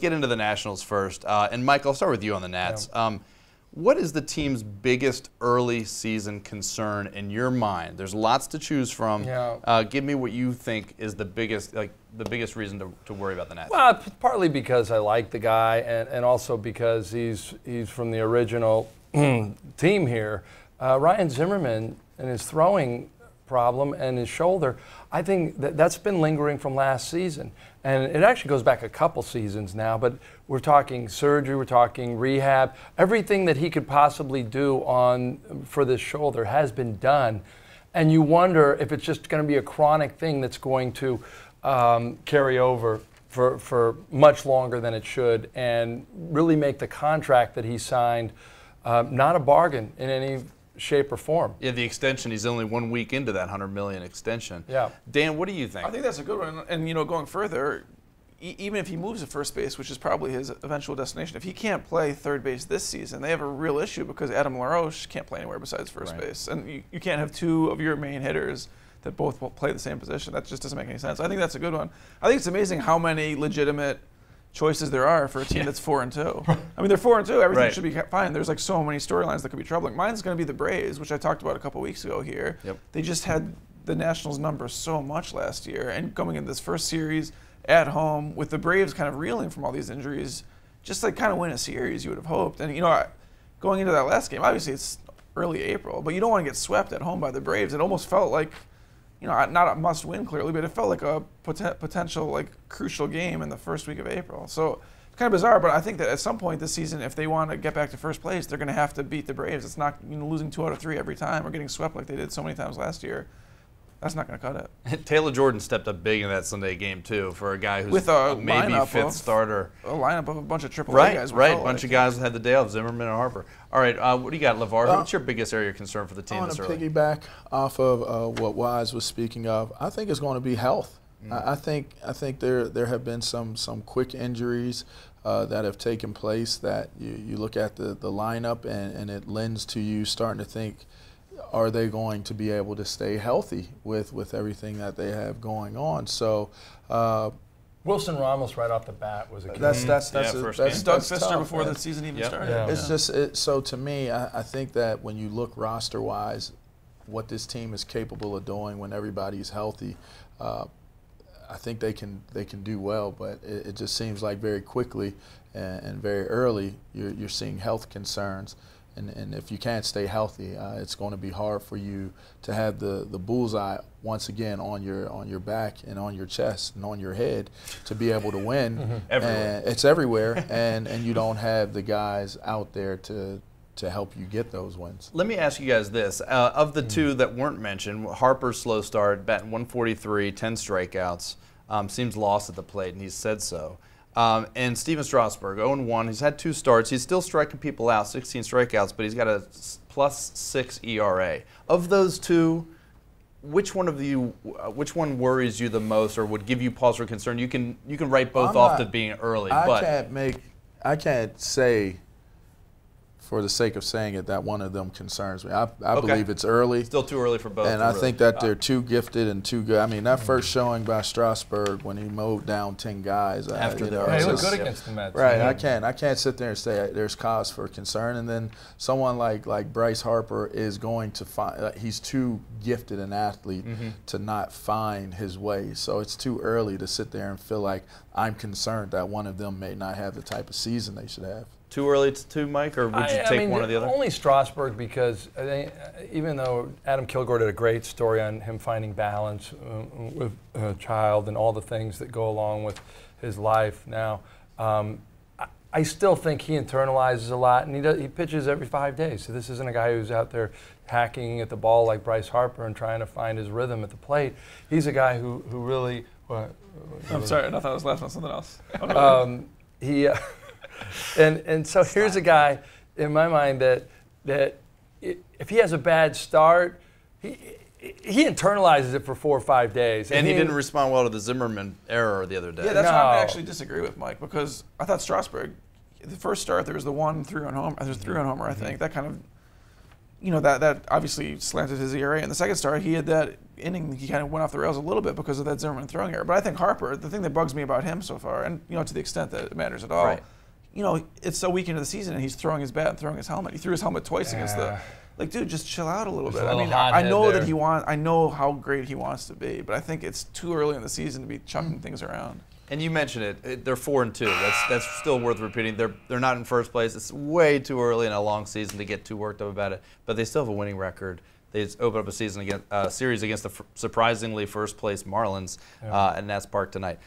Get into the Nationals first. And Mike, I'll start with you on the Nats. Yeah. What is the team's biggest early season concern in your mind? There's lots to choose from. Yeah. Give me what you think is the biggest reason to worry about the Nats. Well, partly because I like the guy, and also because he's from the original team here. Ryan Zimmerman and his throwing problem and his shoulder, I think that's been lingering from last season. And it actually goes back a couple seasons now, but we're talking surgery, we're talking rehab. Everything that he could possibly do for this shoulder has been done. And you wonder if it's just going to be a chronic thing that's going to carry over for much longer than it should and really make the contract that he signed not a bargain in any shape or form. Yeah, the extension, he's only 1 week into that $100 million extension. Yeah. Dan, what do you think? I think that's a good one. And going further, even if he moves to first base, which is probably his eventual destination, if he can't play third base this season, they have a real issue because Adam LaRoche can't play anywhere besides first base. And you can't have two of your main hitters that both play the same position. That just doesn't make any sense. I think that's a good one. I think it's amazing how many legitimate choices there are for a team that's 4-2. I mean, they're 4-2. Everything should be fine. There's like so many storylines that could be troubling. Mine's going to be the Braves, which I talked about a couple weeks ago here. Yep. They just had the Nationals number so much last year, and going into this first series at home with the Braves kind of reeling from all these injuries, just like kind of win a series, you would have hoped. And going into that last game, obviously it's early April, but you don't want to get swept at home by the Braves. It almost felt like, not a must-win clearly, but it felt like a potential crucial game in the first week of April. So it's kind of bizarre, but I think that at some point this season, if they want to get back to first place, they're going to have to beat the Braves. It's not losing 2 out of 3 every time or getting swept like they did so many times last year. That's not going to cut it. Taylor Jordan stepped up big in that Sunday game too for a guy who's with a maybe fifth starter. A lineup of a bunch of AAA guys. Right, a bunch of guys that had the day off, Zimmerman and Harper. All right, what do you got, LeVar? What's your biggest area of concern for the team this early? I want to piggyback off of what Wise was speaking of. I think it's going to be health. I think there have been some quick injuries that have taken place that you look at the lineup and it lends to you starting to think, are they going to be able to stay healthy with everything that they have going on? So Wilson Ramos right off the bat was a key. That's Doug Fister before the season even started. Yeah. It's just so to me, I think that when you look roster wise, what this team is capable of doing when everybody's healthy, I think they can do well. But it just seems like very quickly and very early you're seeing health concerns. And if you can't stay healthy, it's going to be hard for you to have the bullseye once again on your back and on your chest and on your head to be able to win. Everywhere. It's everywhere, and you don't have the guys out there to help you get those wins. Let me ask you guys this. Of the two that weren't mentioned, Harper's slow start, batting 143, 10 strikeouts, seems lost at the plate, and he said so. And Steven Strasburg, 0-1. He's had 2 starts. He's still striking people out, 16 strikeouts, but he's got a +6 ERA. Of those two, which one worries you the most, or would give you pause for concern? You can write both off to being early. I can't say, for the sake of saying it, that one of them concerns me. I believe it's early. Still too early for both. And I think that they're too gifted and too good. I mean, that first showing by Strasburg when he mowed down 10 guys. After he looked good against the Mets. Right. I can't sit there and say there's cause for concern. And then someone like Bryce Harper is going to find. He's too gifted an athlete to not find his way. So it's too early to sit there and feel like I'm concerned that one of them may not have the type of season they should have. Too early to Mike, or would you take one or the other? Only Strasburg, because I think, even though Adam Kilgore did a great story on him finding balance with a child and all the things that go along with his life now, I still think he internalizes a lot, and he pitches every 5 days. So this isn't a guy who's out there hacking at the ball like Bryce Harper and trying to find his rhythm at the plate. He's a guy who really. I'm sorry, I thought I was laughing at something else. And so here's a guy, in my mind, that if he has a bad start, he internalizes it for 4 or 5 days. And he didn't respond well to the Zimmerman error the other day. Yeah, that's why I actually disagree with Mike, because I thought Strasburg, the first start, there was the 1-3-run homer. There was a 3-run homer, I think. That kind of, that obviously slanted his ERA. And the second start, he had that inning, he kind of went off the rails a little bit because of that Zimmerman throwing error. But I think Harper, the thing that bugs me about him so far, and to the extent that it matters at all, Right. It's so weak into the season, and he's throwing his bat and throwing his helmet. He threw his helmet twice against the. Like, dude, just chill out a little bit. a I little mean, I hothead know there. that I know how great he wants to be, but I think it's too early in the season to be chucking things around. And you mentioned it. They're 4-2. That's still worth repeating. They're not in first place. It's way too early in a long season to get too worked up about it. But they still have a winning record. They just opened up a series against the surprisingly first place Marlins at Nats Park tonight.